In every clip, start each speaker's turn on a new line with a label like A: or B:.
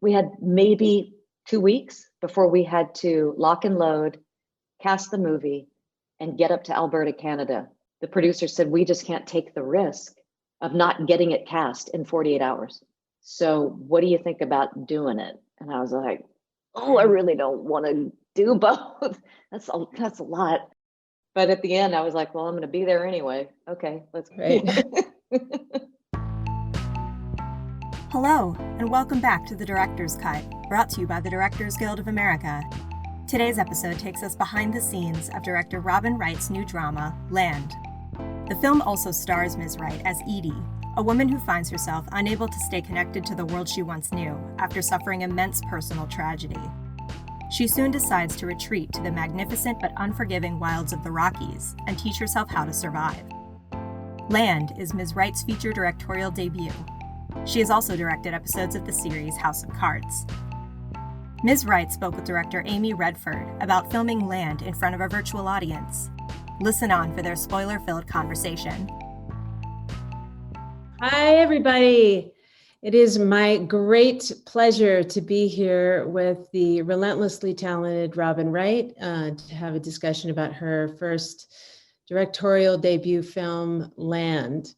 A: we had maybe 2 weeks before we had to lock and load, cast the movie, and get up to Alberta, Canada. The producer said, we just can't take the risk of not getting it cast in 48 hours. So what do you think about doing it? And I was like, oh, I really don't want to do both. That's a lot. But at the end, I was like, well, I'm going to be there anyway. Okay, let's go.
B: Right.
C: Hello, and welcome back to The Director's Cut, brought to you by the Directors Guild of America. Today's episode takes us behind the scenes of director Robin Wright's new drama, Land. The film also stars Ms. Wright as Edee, a woman who finds herself unable to stay connected to the world she once knew after suffering immense personal tragedy. She soon decides to retreat to the magnificent but unforgiving wilds of the Rockies and teach herself how to survive. Land is Ms. Wright's feature directorial debut. She has also directed episodes of the series House of Cards. Ms. Wright spoke with director Amy Redford about filming Land in front of a virtual audience. Listen on for their spoiler-filled conversation.
B: Hi, everybody. It is my great pleasure to be here with the relentlessly talented Robin Wright to have a discussion about her first directorial debut film, Land.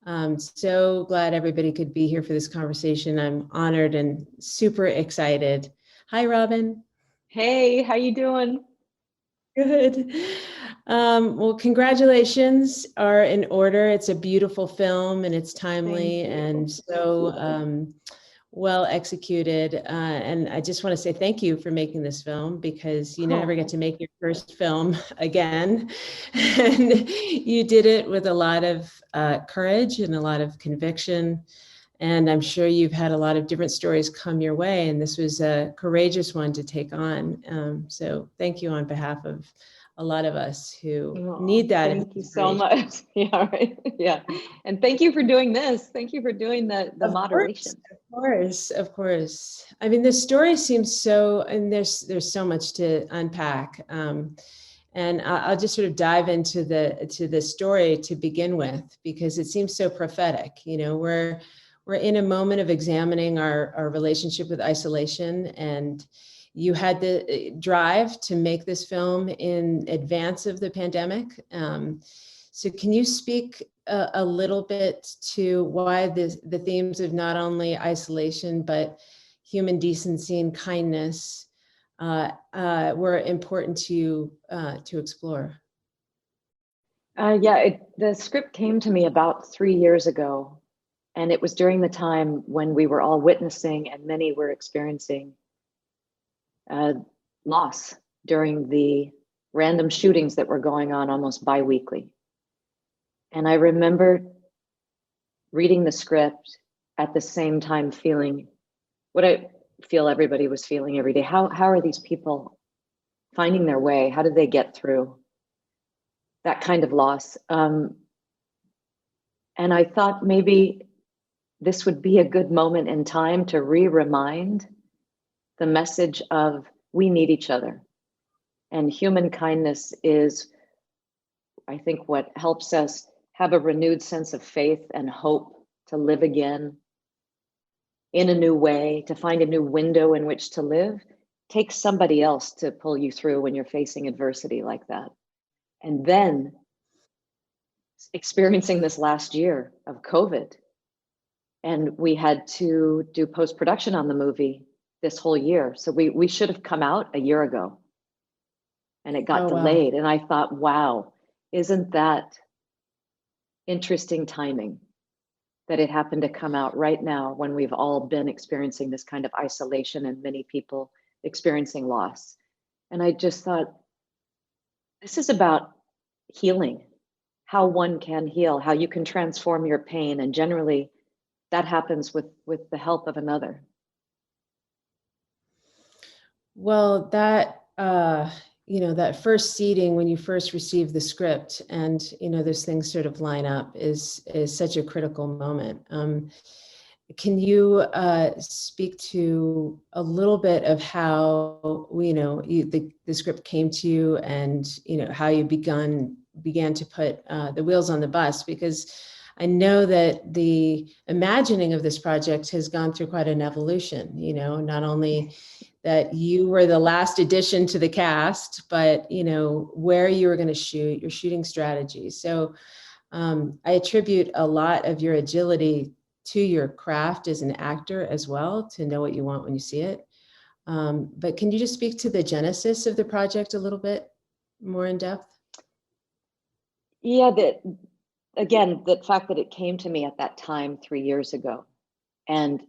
B: I'm so glad everybody could be here for this conversation. I'm honored and super excited. Hi, Robin.
A: Hey, how you doing?
B: Good. Well, congratulations are in order. It's a beautiful film and it's timely and so well executed. And I just want to say thank you for making this film, because you never get to make your first film again. And you did it with a lot of courage and a lot of conviction. And I'm sure you've had a lot of different stories come your way, and this was a courageous one to take on. So thank you on behalf of a lot of us who need that.
A: Thank you so much. Yeah, right. Yeah. And thank you for doing this. Thank you for doing the moderation.
B: Of course. I mean, the story seems so, and there's so much to unpack. And I'll just sort of dive into the story to begin with, because it seems so prophetic. You know, we're in a moment of examining our relationship with isolation, and you had the drive to make this film in advance of the pandemic. So can you speak a little bit to why the themes of not only isolation, but human decency and kindness were important to explore?
A: The script came to me about 3 years ago. And it was during the time when we were all witnessing, and many were experiencing loss during the random shootings that were going on almost bi-weekly. And I remember reading the script at the same time feeling what I feel everybody was feeling every day. How are these people finding their way? How did they get through that kind of loss? And I thought maybe this would be a good moment in time to remind the message of we need each other. And human kindness is, I think, what helps us have a renewed sense of faith and hope to live again in a new way, to find a new window in which to live. Take somebody else to pull you through when you're facing adversity like that. And then experiencing this last year of COVID, and we had to do post-production on the movie this whole year. So we should have come out a year ago, and it got delayed. Wow. And I thought, wow, isn't that interesting timing that it happened to come out right now when we've all been experiencing this kind of isolation and many people experiencing loss. And I just thought, this is about healing, how one can heal, how you can transform your pain. And generally, that happens with the help of another.
B: Well, that that first seating when you first receive the script, and those things sort of line up, is such a critical moment. Can you speak to a little bit of how the script came to you, and how you began to put the wheels on the bus? Because I know that the imagining of this project has gone through quite an evolution, not only that you were the last addition to the cast, but, where you were going to shoot, your shooting strategy. So I attribute a lot of your agility to your craft as an actor as well, to know what you want when you see it. But can you just speak to the genesis of the project a little bit more in depth?
A: Yeah, the fact that it came to me at that time 3 years ago, and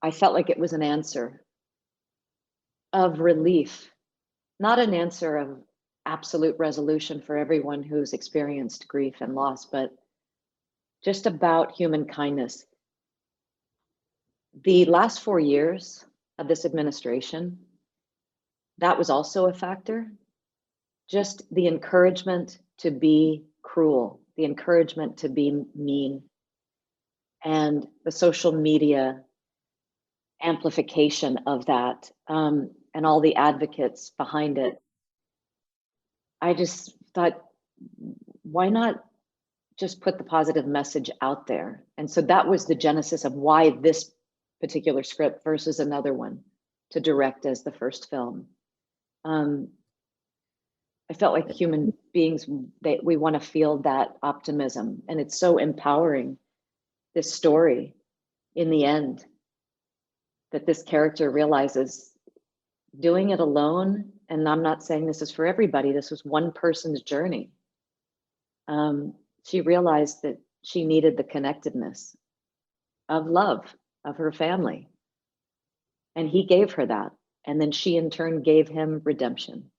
A: I felt like it was an answer of relief, not an answer of absolute resolution for everyone who's experienced grief and loss, but just about human kindness. The last 4 years of this administration, that was also a factor. Just the encouragement to be cruel, the encouragement to be mean, and the social media amplification of that, and all the advocates behind it. I just thought, why not just put the positive message out there? And so that was the genesis of why this particular script versus another one to direct as the first film. I felt like human beings, we want to feel that optimism, and it's so empowering, this story, in the end, that this character realizes doing it alone, and I'm not saying this is for everybody, this was one person's journey. She realized that she needed the connectedness of love of her family, and he gave her that, and then she in turn gave him redemption.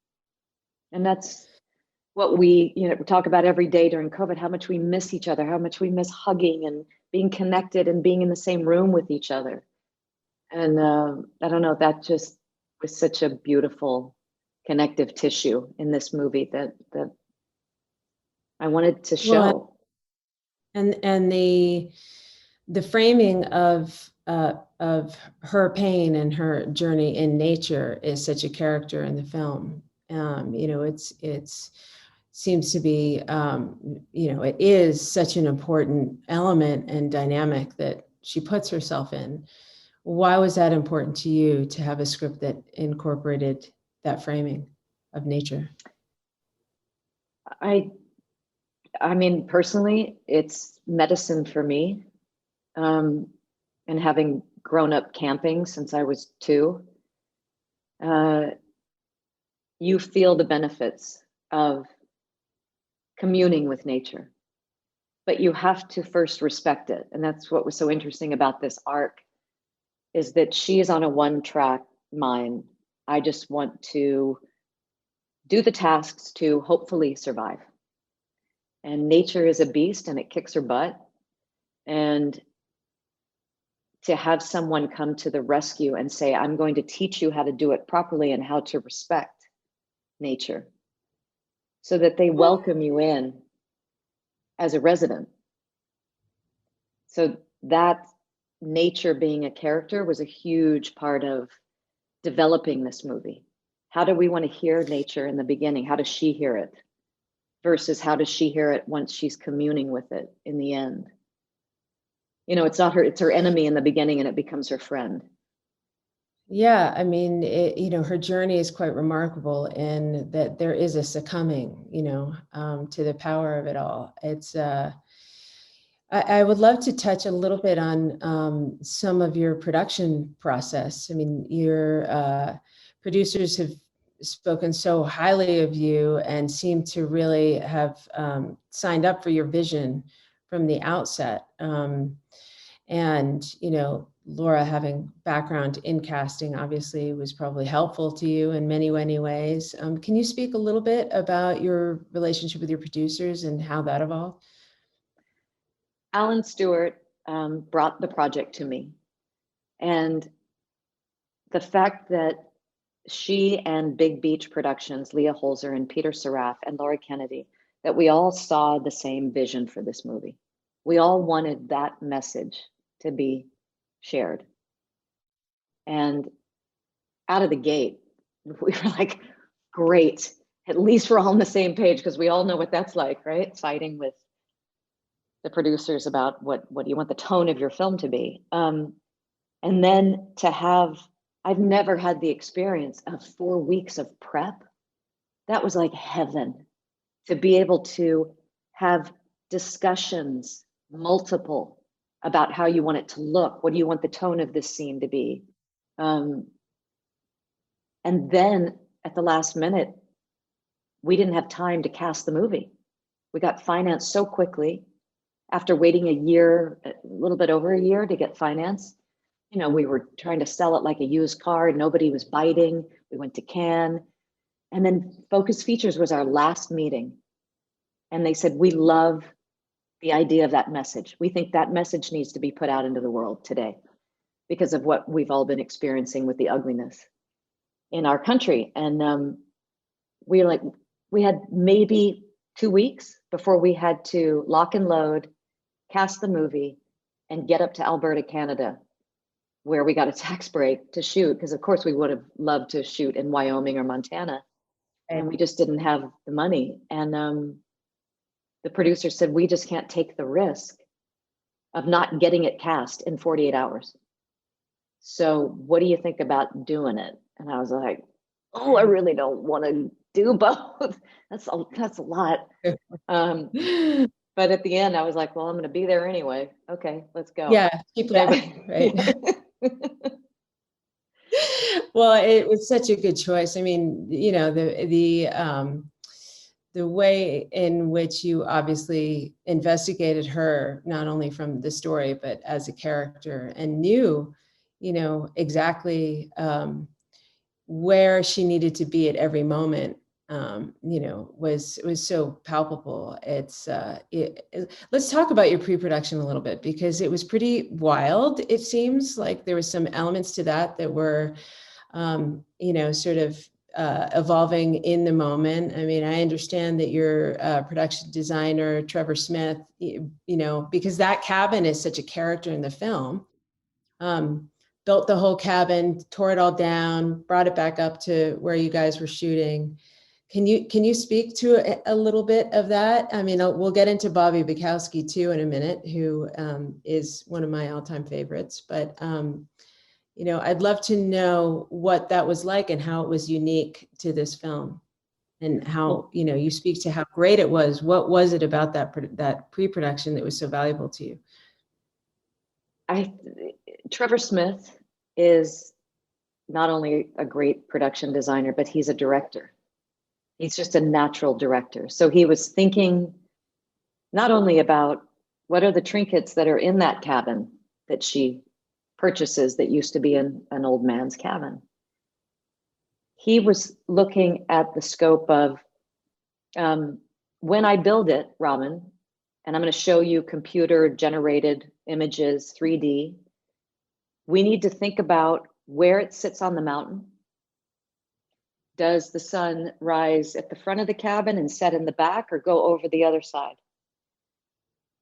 A: And that's what we talk about every day during COVID, how much we miss each other, how much we miss hugging and being connected and being in the same room with each other. And I don't know, that just was such a beautiful connective tissue in this movie that I wanted to show.
B: Well, and the framing of her pain and her journey in nature is such a character in the film. It's seems to be, it is such an important element and dynamic that she puts herself in. Why was that important to you, to have a script that incorporated that framing of nature?
A: I mean, personally, it's medicine for me. And having grown up camping since I was 2, you feel the benefits of communing with nature, but you have to first respect it. And that's what was so interesting about this arc, is that she is on a one-track mind. I just want to do the tasks to hopefully survive. And nature is a beast and it kicks her butt. And to have someone come to the rescue and say, I'm going to teach you how to do it properly and how to respect nature, so that they welcome you in as a resident. So that nature being a character was a huge part of developing this movie. How do we want to hear nature in the beginning? How does she hear it? Versus how does she hear it once she's communing with it in the end? It's not her, it's her enemy in the beginning, and it becomes her friend.
B: Yeah, I mean, her journey is quite remarkable in that there is a succumbing, to the power of it all. It's, I would love to touch a little bit on some of your production process. I mean, your producers have spoken so highly of you and seem to really have signed up for your vision from the outset. And, Laura, having background in casting, obviously was probably helpful to you in many, many ways. Can you speak a little bit about your relationship with your producers and how that evolved?
A: Alan Stewart brought the project to me. And the fact that she and Big Beach Productions, Leah Holzer and Peter Saraf and Laura Kennedy, that we all saw the same vision for this movie. We all wanted that message to be shared. And out of the gate, we were like, great, at least we're all on the same page, because we all know what that's like, right? Fighting with the producers about what do you want the tone of your film to be. And then I've never had the experience of 4 weeks of prep. That was like heaven, to be able to have discussions, multiple, about how you want it to look. What do you want the tone of this scene to be? And then at the last minute, we didn't have time to cast the movie. We got financed so quickly after waiting a year, a little bit over a year to get finance. We were trying to sell it like a used car. Nobody was biting. We went to Cannes. And then Focus Features was our last meeting. And they said, we love the idea of that message. We think that message needs to be put out into the world today because of what we've all been experiencing with the ugliness in our country. And we had maybe 2 weeks before we had to lock and load, cast the movie, and get up to Alberta, Canada, where we got a tax break to shoot, because of course we would have loved to shoot in Wyoming or Montana, and we just didn't have the money. And the producer said, we just can't take the risk of not getting it cast in 48 hours. So what do you think about doing it? And I was like, oh, I really don't want to do both. That's a lot. But at the end, I was like, well, I'm going to be there anyway. Okay, let's go.
B: Yeah, keep living, right? Well, it was such a good choice. I mean, the way in which you obviously investigated her, not only from the story, but as a character, and knew, exactly where she needed to be at every moment, was so palpable. Let's talk about your pre-production a little bit, because it was pretty wild. It seems like there was some elements to that were, sort of evolving in the moment. I mean, I understand that your production designer, Trevor Smith, because that cabin is such a character in the film, built the whole cabin, tore it all down, brought it back up to where you guys were shooting. Can you speak to a little bit of that? I mean, we'll get into Bobby Bukowski too in a minute, who is one of my all-time favorites. But I'd love to know what that was like and how it was unique to this film, and how you speak to how great it was. What was it about that pre-production that was so valuable to you?
A: Trevor Smith is not only a great production designer, but he's a director. He's just a natural director. So he was thinking not only about what are the trinkets that are in that cabin that she purchases that used to be in an old man's cabin. He was looking at the scope of when I build it, Robin, and I'm going to show you computer generated images, 3D, we need to think about where it sits on the mountain. Does the sun rise at the front of the cabin and set in the back, or go over the other side?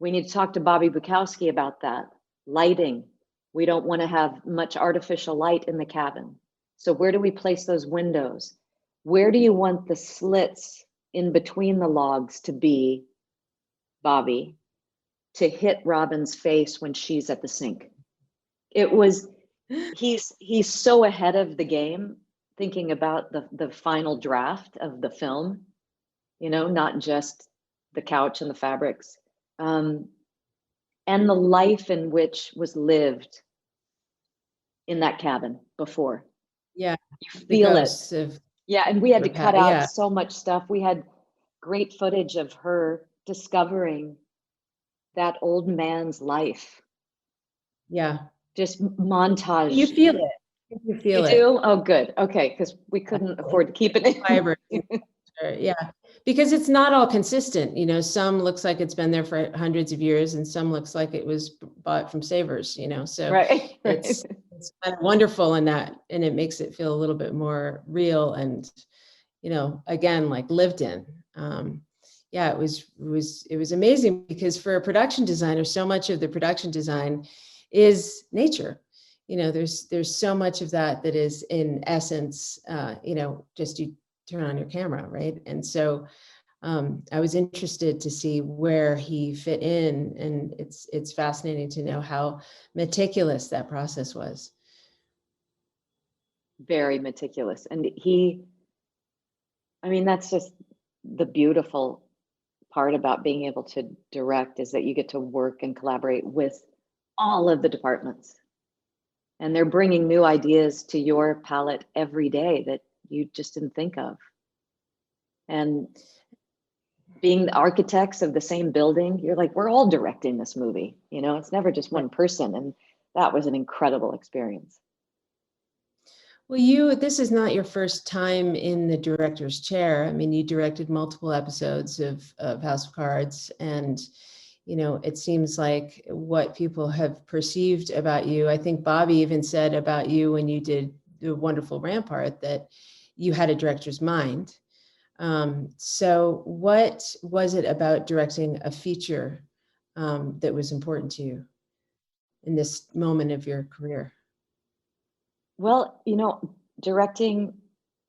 A: We need to talk to Bobby Bukowski about that. Lighting. We don't want to have much artificial light in the cabin. So where do we place those windows? Where do you want the slits in between the logs to be, Bobby, to hit Robin's face when she's at the sink? He's so ahead of the game, thinking about the final draft of the film, not just the couch and the fabrics, and the life in which was lived in that cabin before.
B: Yeah,
A: you feel it. Yeah, and we had to cut out so much stuff. We had great footage of her discovering that old man's life.
B: Yeah,
A: just montage.
B: You feel it. You feel it.
A: Do? Oh, good. Okay, because we couldn't afford to keep it in.
B: Fiber. Yeah, because it's not all consistent. Some looks like it's been there for hundreds of years, and some looks like it was bought from Savers. So
A: right.
B: It's kind of wonderful in that, and it makes it feel a little bit more real and, again, like lived in. Yeah, it was amazing, because for a production designer, so much of the production design is nature. There's so much of that is in essence, just you turn on your camera, right? And so I was interested to see where he fit in, and it's fascinating to know how meticulous that process was.
A: Very meticulous. And that's just the beautiful part about being able to direct, is that you get to work and collaborate with all of the departments. And they're bringing new ideas to your palette every day that you just didn't think of. And being the architects of the same building, you're like, we're all directing this movie. It's never just one person. And that was an incredible experience.
B: Well, this is not your first time in the director's chair. I mean, you directed multiple episodes of House of Cards, and it seems like what people have perceived about you. I think Bobby even said about you when you did the wonderful Rampart that you had a director's mind. So what was it about directing a feature that was important to you in this moment of your career?
A: Well, directing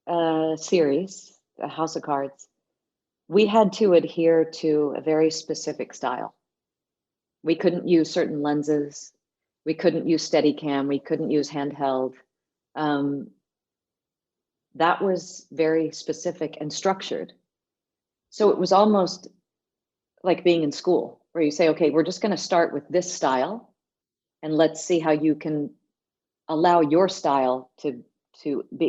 A: a series, a House of Cards, we had to adhere to a very specific style. We couldn't use certain lenses. We couldn't use Steadicam. We couldn't use handheld. That was very specific and structured. So it was almost like being in school, where you say, okay, we're just going to start with this style, and let's see how you can allow your style to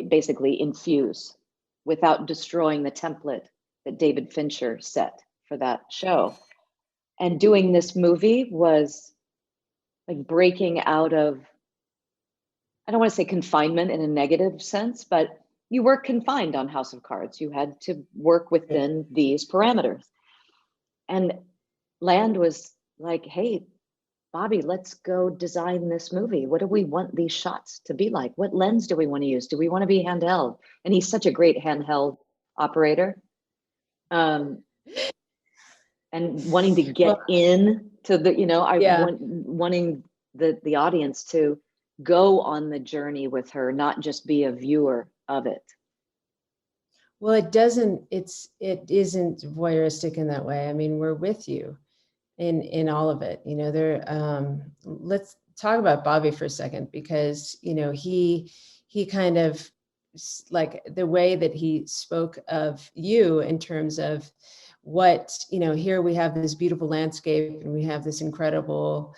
A: basically infuse without destroying the template that David Fincher set for that show. And doing this movie was like breaking out of, I don't want to say confinement in a negative sense, but you were confined on House of Cards. You had to work within these parameters. And Land was like, hey, Bobby, let's go design this movie. What do we want these shots to be like? What lens do we want to use? Do we want to be handheld? And he's such a great handheld operator. And wanting to get in to the, wanting the audience to go on the journey with her, not just be a viewer of it.
B: Well, it isn't voyeuristic in that way. I mean, we're with you in all of it. Let's talk about Bobby for a second, because he kind of, like, the way that he spoke of you in terms of what, here we have this beautiful landscape and we have this incredible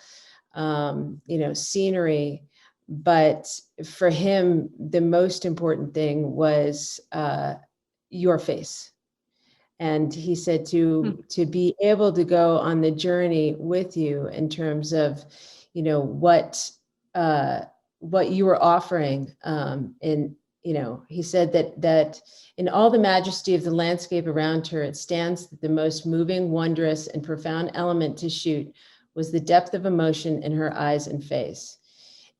B: scenery, but for him the most important thing was your face. And he said to be able to go on the journey with you in terms of, what you were offering. He said that in all the majesty of the landscape around her, it stands that the most moving, wondrous, and profound element to shoot was the depth of emotion in her eyes and face.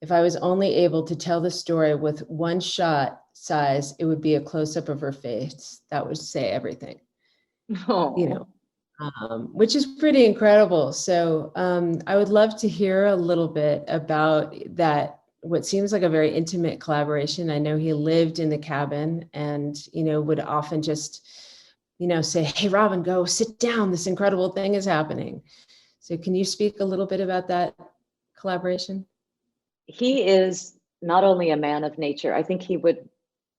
B: If I was only able to tell the story with one shot size, it would be a close-up of her face. That would say everything. Which is pretty incredible. So I would love to hear a little bit about that, what seems like a very intimate collaboration. I know he lived in the cabin and, would often just, say, hey, Robin, go sit down. This incredible thing is happening. So can you speak a little bit about that collaboration?
A: He is not only a man of nature. I think he would,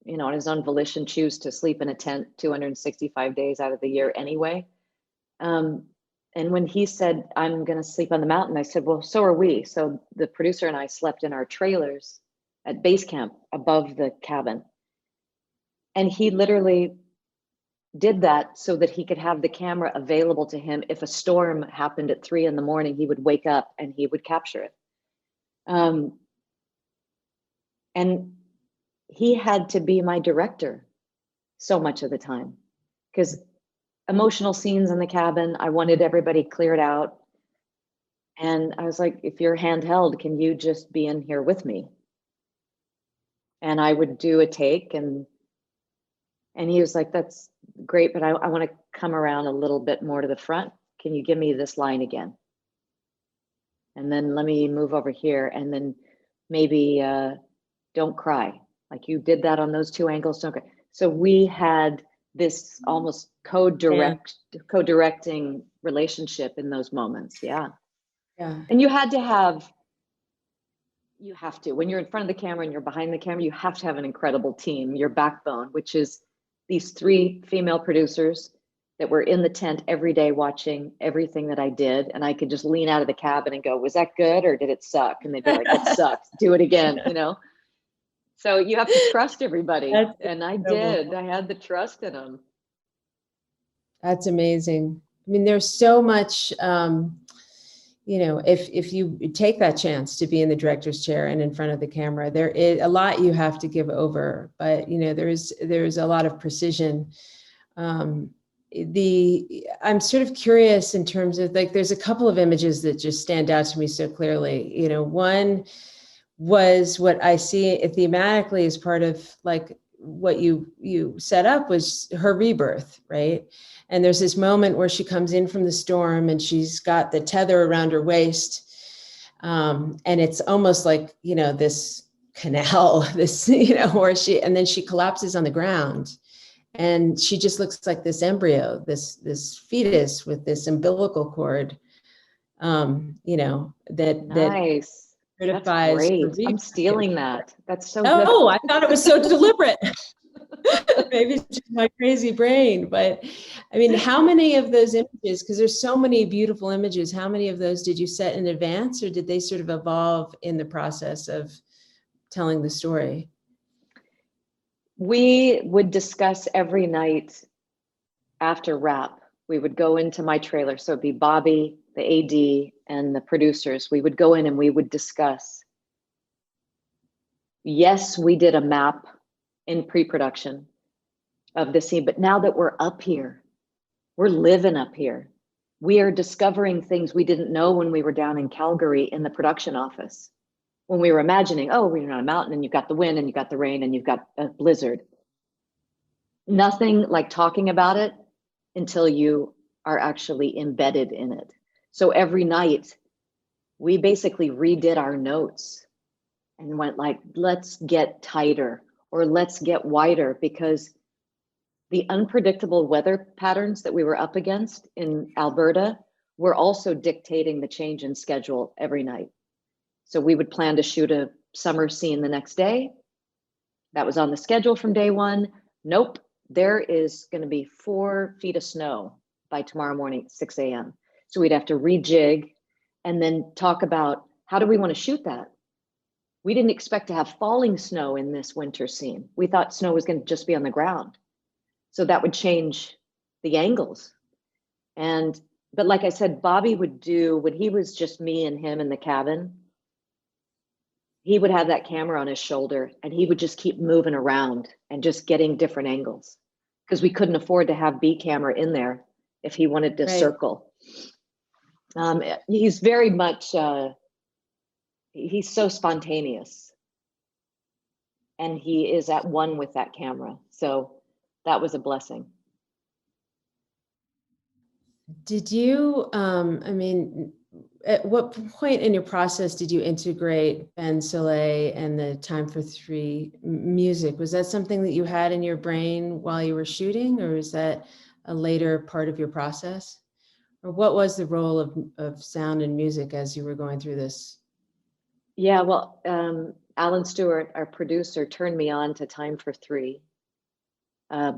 A: on his own volition, choose to sleep in a tent 265 days out of the year anyway. And when he said, I'm going to sleep on the mountain, I said, well, so are we. So the producer and I slept in our trailers at base camp above the cabin. And he literally did that so that he could have the camera available to him. If a storm happened at 3 a.m, he would wake up and he would capture it. And he had to be my director so much of the time, because emotional scenes in the cabin, I wanted everybody cleared out. And I was like, if you're handheld, can you just be in here with me? And I would do a take, and he was like, that's great, but I want to come around a little bit more to the front. Can you give me this line again? And then let me move over here, and then maybe don't cry. Like you did that on those 2 angles, don't cry. So we had this almost co-directing relationship in those moments. Yeah. And you have to, when you're in front of the camera and you're behind the camera, you have to have an incredible team, your backbone, which is these 3 female producers that were in the tent every day watching everything that I did. And I could just lean out of the cabin and go, was that good or did it suck? And they'd be like, it sucks, do it again, you know? So you have to trust everybody. And I did. I had the trust in them.
B: That's amazing. I mean, there's so much, you know, if you take that chance to be in the director's chair and in front of the camera, there is a lot you have to give over, but you know, there's a lot of precision. I'm sort of curious in terms of, like, there's a couple of images that just stand out to me so clearly. You know, one was what I see thematically as part of like what you set up was her rebirth, right? And there's this moment where she comes in from the storm and she's got the tether around her waist. And it's almost like, you know, this canal, this, you know, where and then she collapses on the ground. And she just looks like this embryo, this fetus with this umbilical cord, you know, that
A: nice.
B: certifies.
A: That's great. I'm stealing that. That's so good.
B: Oh, I thought it was so deliberate. Maybe it's just my crazy brain, but I mean, how many of those images, because there's so many beautiful images, how many of those did you set in advance, or did they sort of evolve in the process of telling the story?
A: We would discuss every night after wrap. We would go into my trailer. So it'd be Bobby, the AD, and the producers. We would go in and we would discuss. Yes, we did a map in pre-production of the scene, but now that we're up here, we're living up here. We are discovering things we didn't know when we were down in Calgary in the production office. When we were imagining, oh, we're on a mountain and you've got the wind and you've got the rain and you've got a blizzard. Nothing like talking about it until you are actually embedded in it. So every night we basically redid our notes and went like, let's get tighter or let's get wider, because the unpredictable weather patterns that we were up against in Alberta were also dictating the change in schedule every night. So we would plan to shoot a summer scene the next day. That was on the schedule from day one. Nope, there is going to be 4 feet of snow by tomorrow morning, 6 a.m. So we'd have to rejig and then talk about how do we want to shoot that? We didn't expect to have falling snow in this winter scene. We thought snow was going to just be on the ground. So that would change the angles. But like I said, Bobby would do, when he was just me and him in the cabin, he would have that camera on his shoulder and he would just keep moving around and just getting different angles, because we couldn't afford to have B camera in there if he wanted to circle. He's very much, he's so spontaneous and he is at one with that camera. So that was a blessing.
B: Did you, I mean, at what point in your process did you integrate Ben Soleil and the Time for Three music? Was that something that you had in your brain while you were shooting, or is that a later part of your process? Or what was the role of sound and music as you were going through this?
A: Yeah, well, Alan Stewart, our producer, turned me on to Time for Three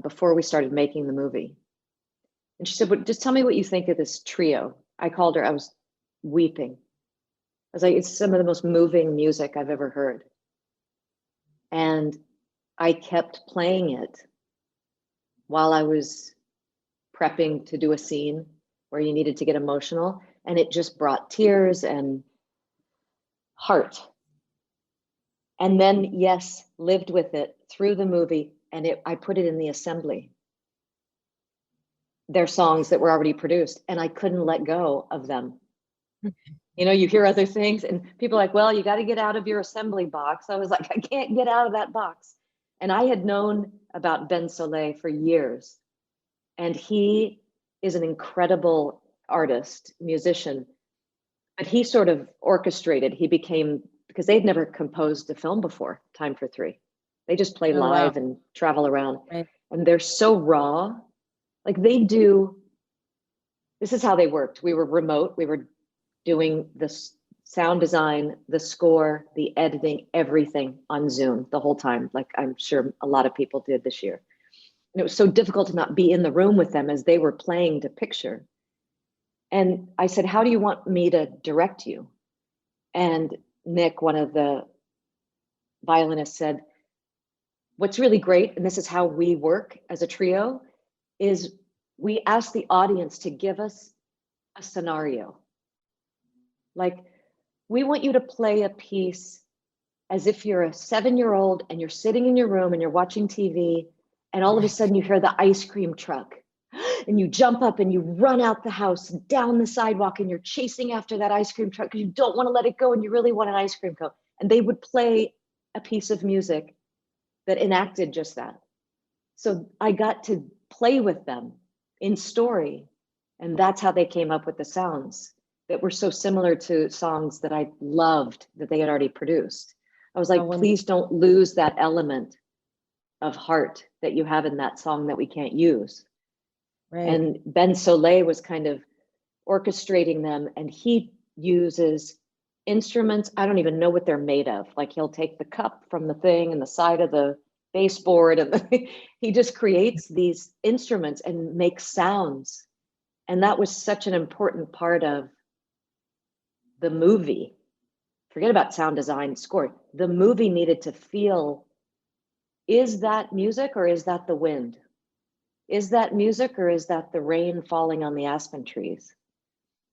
A: before we started making the movie. And she said, "But just tell me what you think of this trio." I called her, I was weeping. I was like, it's some of the most moving music I've ever heard. And I kept playing it while I was prepping to do a scene where you needed to get emotional. And it just brought tears and heart. And then, yes, lived with it through the movie. And I put it in the assembly. They're songs that were already produced, and I couldn't let go of them. You know, you hear other things and people are like, well, you got to get out of your assembly box. I was like, I can't get out of that box. And I had known about Ben Soleil for years. And he is an incredible artist, musician, but he sort of orchestrated. He became, because they'd never composed a film before, Time for Three. They just play live and travel around.
B: Right.
A: and they're so raw. Like this is how they worked. We were remote. We were doing the sound design, the score, the editing, everything on Zoom the whole time. Like I'm sure a lot of people did this year. And it was so difficult to not be in the room with them as they were playing to picture. And I said, how do you want me to direct you? And Nick, one of the violinists, said, what's really great, and this is how we work as a trio, is we ask the audience to give us a scenario. Like, we want you to play a piece as if you're a 7-year-old and you're sitting in your room and you're watching TV, and all of a sudden you hear the ice cream truck and you jump up and you run out the house, down the sidewalk, and you're chasing after that ice cream truck because you don't want to let it go and you really want an ice cream cone. And they would play a piece of music that enacted just that. So I got to play with them in story, and that's how they came up with the sounds that were so similar to songs that I loved that they had already produced. I was like, please don't lose that element of heart that you have in that song that we can't use. Right. And Ben Soleil was kind of orchestrating them, and he uses instruments. I don't even know what they're made of. Like, he'll take the cup from the thing and the side of the baseboard, and he just creates these instruments and makes sounds. And that was such an important part of the movie. Forget about sound design, score. The movie needed to feel, is that music or is that the wind? Is that music or is that the rain falling on the aspen trees?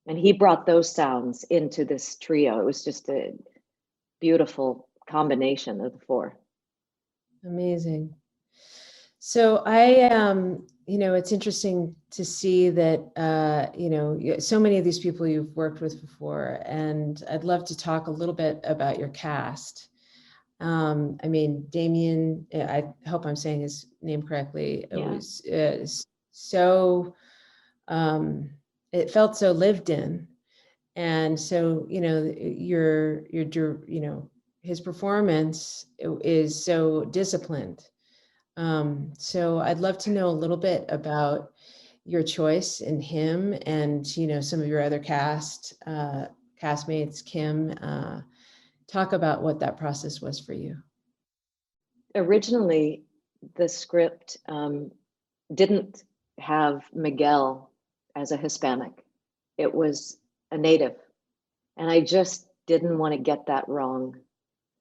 A: And he brought those sounds into this trio. It was just a beautiful combination of the four.
B: Amazing. So I, it's interesting to see that, so many of these people you've worked with before, and I'd love to talk a little bit about your cast. Damien, I hope I'm saying his name correctly. It was so, it felt so lived in. And so, his performance is so disciplined. So I'd love to know a little bit about your choice in him and, some of your other castmates, Kim. Talk about what that process was for you.
A: Originally, the script didn't have Miguel as a Hispanic. It was a native. And I just didn't want to get that wrong.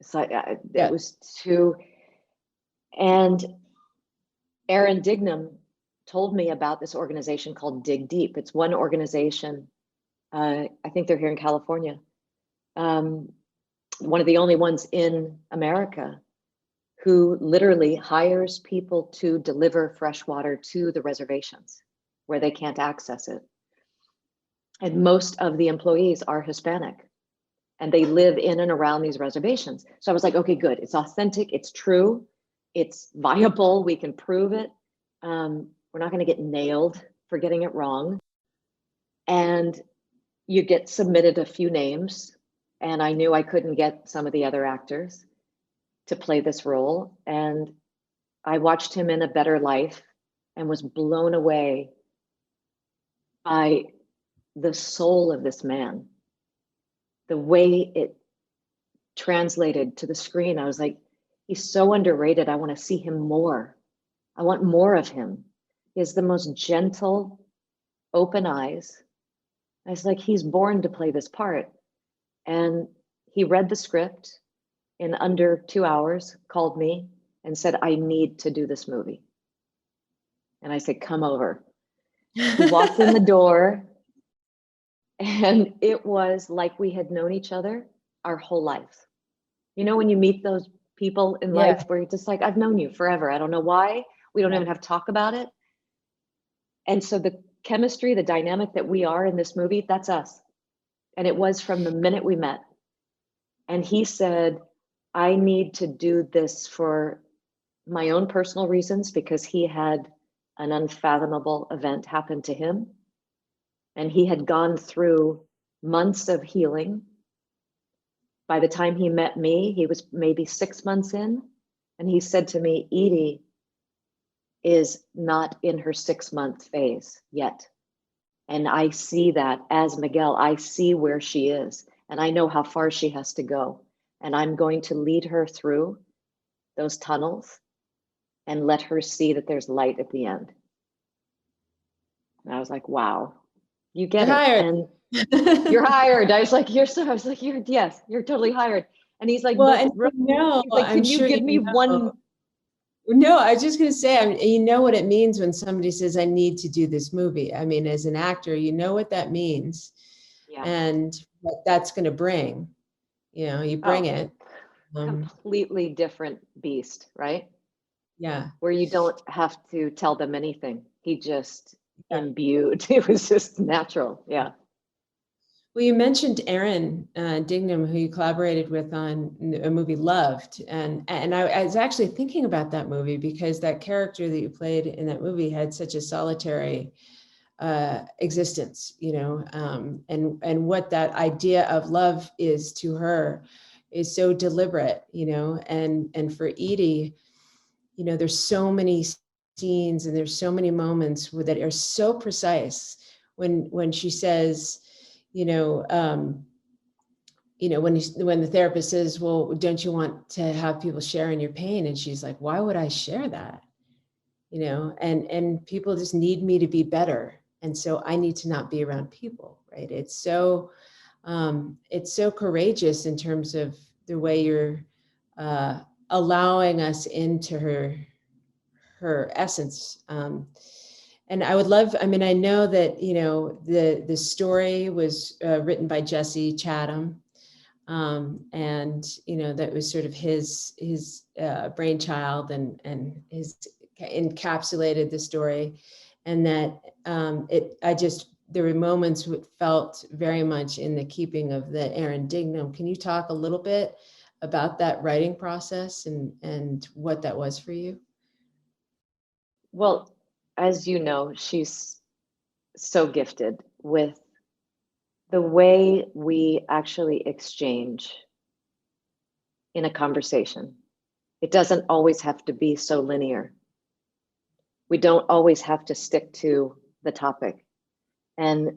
A: It's like, it was too, and Aaron Dignam told me about this organization called Dig Deep. It's one organization, I think they're here in California. One of the only ones in America who literally hires people to deliver fresh water to the reservations where they can't access it. And most of the employees are Hispanic, and they live in and around these reservations. So I was like, okay, good. It's authentic. It's true. It's viable. We can prove it. We're not going to get nailed for getting it wrong. And you get submitted a few names, and I knew I couldn't get some of the other actors to play this role. And I watched him in A Better Life and was blown away by the soul of this man, the way it translated to the screen. I was like, he's so underrated. I want to see him more. I want more of him. He has the most gentle, open eyes. I was like, he's born to play this part. And he read the script in under 2 hours, called me and said, I need to do this movie. And I said, come over. He walked in the door, and it was like we had known each other our whole life. You know, when you meet those people in life where you're just like, I've known you forever. I don't know why. We don't even have to talk about it. And so the chemistry, the dynamic that we are in this movie, that's us. And it was from the minute we met. And he said, I need to do this for my own personal reasons, because he had an unfathomable event happen to him. And he had gone through months of healing. By the time he met me, he was maybe 6 months in. And he said to me, Edee, is not in her 6-month phase yet. And I see that as Miguel, I see where she is, and I know how far she has to go. And I'm going to lead her through those tunnels and let her see that there's light at the end. And I was like, wow, you get
B: You're
A: it.
B: hired.
A: And you're hired. I was like, yes, you're totally hired. And he's like,
B: well,
A: but,
B: and no,
A: he's like, can
B: I'm
A: you
B: sure
A: give me one?
B: No, I was just going to say, you know what it means when somebody says, I need to do this movie. I mean, as an actor, you know what that means,
A: Yeah.
B: and what that's going to bring. You bring it.
A: Completely different beast, right?
B: Yeah.
A: Where you don't have to tell them anything. He just imbued. It was just natural. Yeah.
B: Well, you mentioned Aaron Dignam, who you collaborated with on a movie Loved. And I was actually thinking about that movie because that character that you played in that movie had such a solitary existence, and what that idea of love is to her is so deliberate, and for Edee, there's so many scenes and there's so many moments that are so precise when she says, when the therapist says, well, don't you want to have people share in your pain? And she's like, why would I share that? And people just need me to be better. And so I need to not be around people, right? It's so courageous in terms of the way you're allowing us into her essence. And I would love, I mean, I know that, the story was written by Jesse Chatham. And, that was sort of his brainchild and his encapsulated the story. And that there were moments that felt very much in the keeping of the Aaron Dignam. Can you talk a little bit about that writing process and what that was for you?
A: Well, as you know, she's so gifted with the way we actually exchange in a conversation. It doesn't always have to be so linear. We don't always have to stick to the topic. And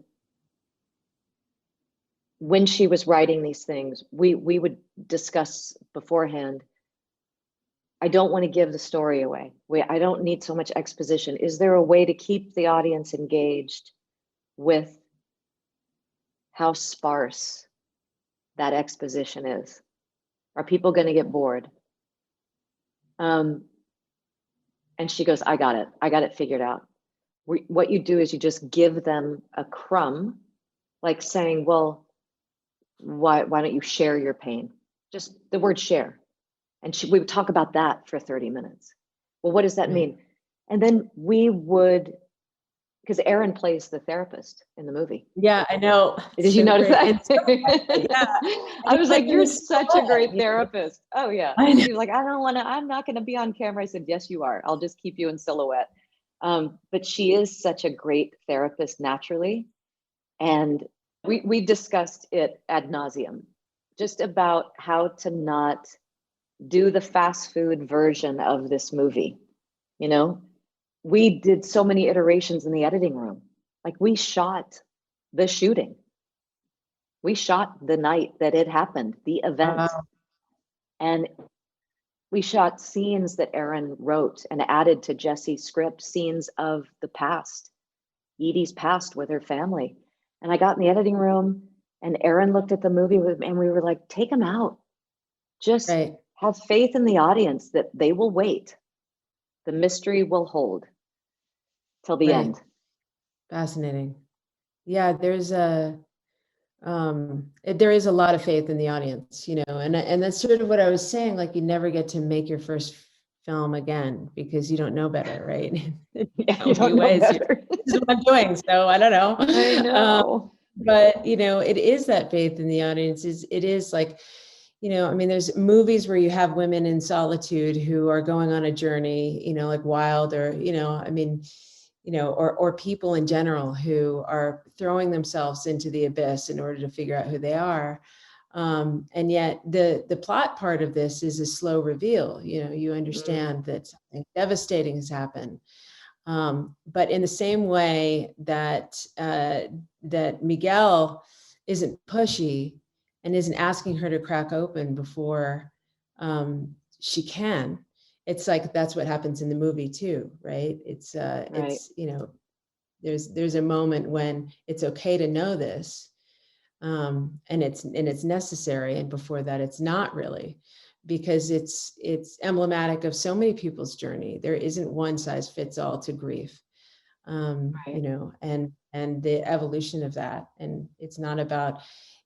A: when she was writing these things, we would discuss beforehand, I don't want to give the story away. I don't need so much exposition. Is there a way to keep the audience engaged with how sparse that exposition is? Are people going to get bored? And she goes, I got it figured out. What you do is you just give them a crumb, like saying, well, why don't you share your pain? Just the word share. And we would talk about that for 30 minutes. Well, what does that mean? And then we would, because Aaron plays the therapist in the movie.
B: Yeah, I know.
A: Did you notice that?
B: Yeah.
A: I was like, you're such a great therapist. Oh yeah. She was like, I'm not going to be on camera. I said, yes, you are. I'll just keep you in silhouette. But she is such a great therapist naturally. And we discussed it ad nauseum, just about how to not do the fast food version of this movie. We did so many iterations in the editing room. Like we shot the shooting. We shot the night that it happened, the event. Wow. And we shot scenes that Aaron wrote and added to Jesse's script, scenes of the past, Edee's past with her family. And I got in the editing room and Aaron looked at the movie with me and we were like, take them out. Just have faith in the audience that they will wait. The mystery will hold till the end.
B: Fascinating. Yeah, there is a lot of faith in the audience, and that's sort of what I was saying. Like, you never get to make your first film again because you don't know better, right?
A: Yeah, you don't know better.
B: This is what I'm doing, so I don't know.
A: I know.
B: But it is that faith in the audience. It is like, I mean, there's movies where you have women in solitude who are going on a journey, like Wild, or I mean, or people in general who are throwing themselves into the abyss in order to figure out who they are. And yet the plot part of this is a slow reveal. You understand that something devastating has happened. But in the same way that that Miguel isn't pushy and isn't asking her to crack open before she can, it's like that's what happens in the movie too, right? It's there's a moment when it's okay to know this, and it's necessary, and before that it's not really, because it's emblematic of so many people's journey. There isn't one size fits all to grief, and the evolution of that. And it's not about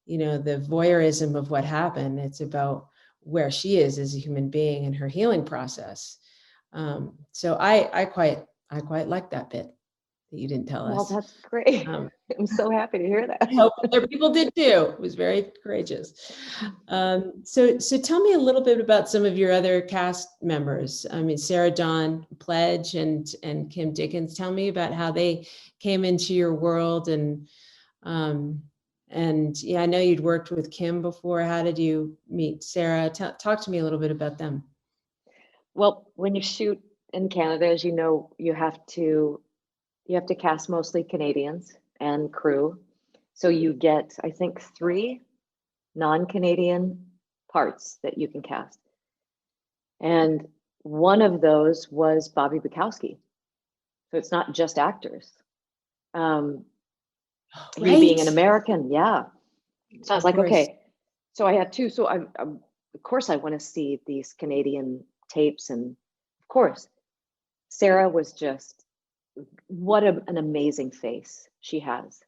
B: the voyeurism of what happened. It's about where she is as a human being and her healing process. So I quite like that bit that you didn't tell us.
A: Well, that's great. I'm so happy to hear that.
B: I hope other people did too. It was very courageous. So tell me a little bit about some of your other cast members. I mean, Sarah Dawn Pledge and Kim Dickens. Tell me about how they came into your world, and yeah, I know you'd worked with Kim before. How did you meet Sarah? Talk to me a little bit about them.
A: Well, when you shoot in Canada, as you know, you have to cast mostly Canadians and crew. So you get, I think, 3 non-Canadian parts that you can cast. And one of those was Bobby Bukowski. So it's not just actors. He being an American, yeah. So I was like, okay. So I had 2. So I of course I want to see these Canadian tapes, and of course Sarah was just, what an amazing face she has.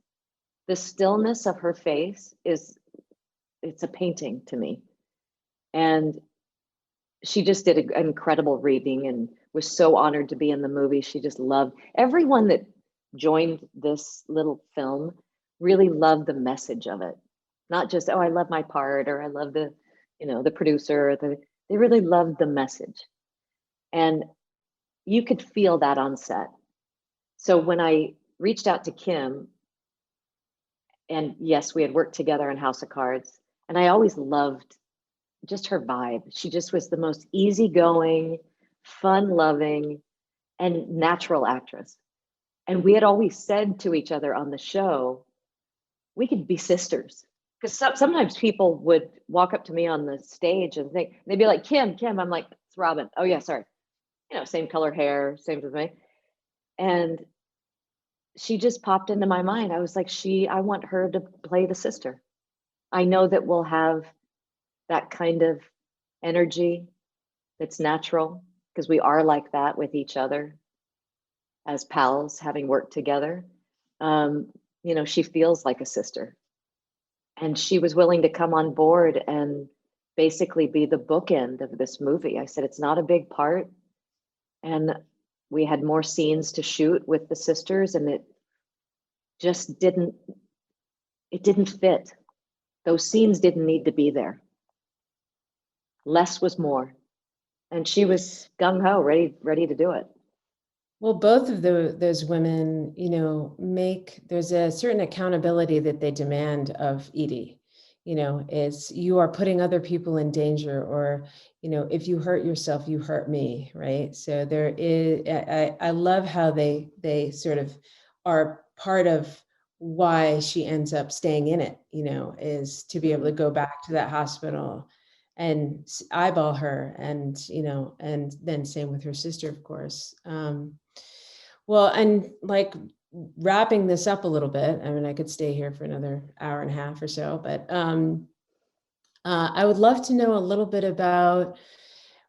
A: The stillness of her face it's a painting to me. And she just did an incredible reading and was so honored to be in the movie. She just loved everyone that joined this little film, really loved the message of it. Not just, oh, I love my part, or I love the producer. They really loved the message. And you could feel that on set. So when I reached out to Kim, and yes, we had worked together in House of Cards, and I always loved just her vibe. She just was the most easygoing, fun-loving, and natural actress. And we had always said to each other on the show, we could be sisters. Because sometimes people would walk up to me on the stage and they'd be like, Kim. I'm like, it's Robin. Oh yeah, sorry. Same color hair, same as me. And she just popped into my mind. I was like, I want her to play the sister. I know that we'll have that kind of energy that's natural, because we are like that with each other as pals, having worked together. She feels like a sister. And she was willing to come on board and basically be the bookend of this movie. I said, it's not a big part. And we had more scenes to shoot with the sisters, and it just didn't fit. Those scenes didn't need to be there. Less was more. And she was gung-ho, ready to do it.
B: Well, both of those women, there's a certain accountability that they demand of Edee, is you are putting other people in danger, or, if you hurt yourself, you hurt me, right? So there is, I love how they sort of are part of why she ends up staying in it, is to be able to go back to that hospital and eyeball her, and and then same with her sister, of course. Well, and like wrapping this up a little bit, I mean, I could stay here for another hour and a half or so, but I would love to know a little bit about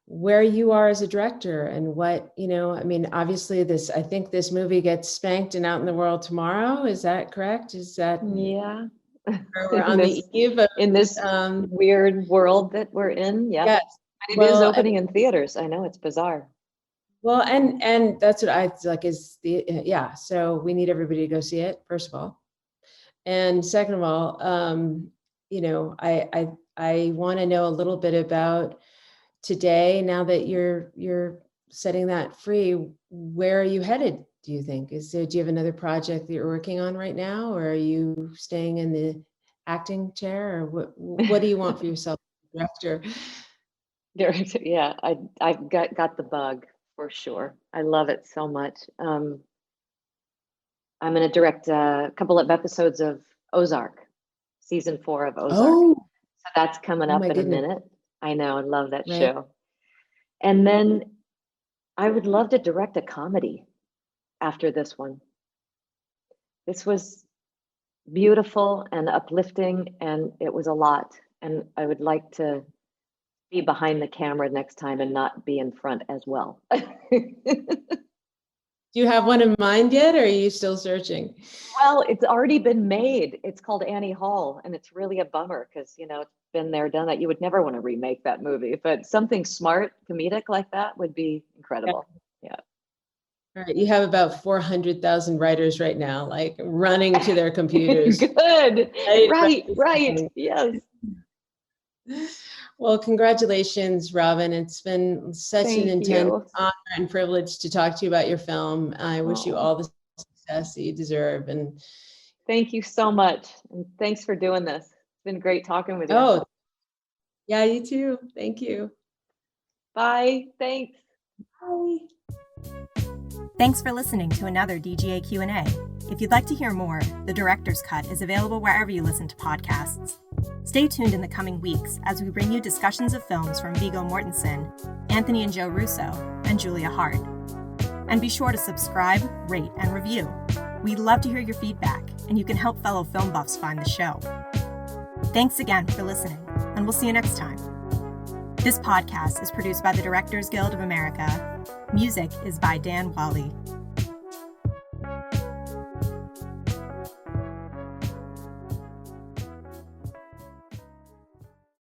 B: where you are as a director, and what, I mean, obviously I think this movie gets spanked and out in the world tomorrow. Is that correct? Is that?
A: Yeah.
B: We're on the eve of,
A: in this weird world that we're in. Yeah. Yes. But it is opening in theaters. I know, it's bizarre.
B: Well, and that's what I like is yeah. So we need everybody to go see it, first of all. And second of all, I want to know a little bit about today, now that you're setting that free. Where are you headed, do you think? Do you have another project that you're working on right now, or are you staying in acting chair, or what do you want for yourself, director?
A: Director, yeah, I got the bug for sure. I love it so much. I'm going to direct a couple of episodes of Ozark, season 4 of Ozark.
B: Oh,
A: So that's coming
B: oh
A: up
B: my
A: in
B: goodness.
A: a minute. I know, I love that
B: Right.
A: show. And then I would love to direct a comedy after this one. This was beautiful and uplifting, and it was a lot. And I would like to be behind the camera next time and not be in front as well.
B: Do you have one in mind yet, or are you still searching?
A: Well, it's already been made. It's called Annie Hall, and it's really a bummer because, it's been there, done that. You would never want to remake that movie, but something smart, comedic like that would be incredible. Yeah.
B: All right, you have about 400,000 writers right now, like running to their computers.
A: Good. Right. Yes.
B: Well, congratulations, Robin. It's been such an intense honor and privilege to talk to you about your film. I wish you all the success that you deserve. And
A: thank you so much. And thanks for doing this. It's been great talking with you.
B: Oh, yeah, you too. Thank you.
A: Bye. Thanks.
B: Bye.
C: Thanks for listening to another DGA Q&A. If you'd like to hear more, The Director's Cut is available wherever you listen to podcasts. Stay tuned in the coming weeks as we bring you discussions of films from Viggo Mortensen, Anthony and Joe Russo, and Julia Hart. And be sure to subscribe, rate, and review. We'd love to hear your feedback, and you can help fellow film buffs find the show. Thanks again for listening, and we'll see you next time. This podcast is produced by the Directors Guild of America. Music is by Dan Wally.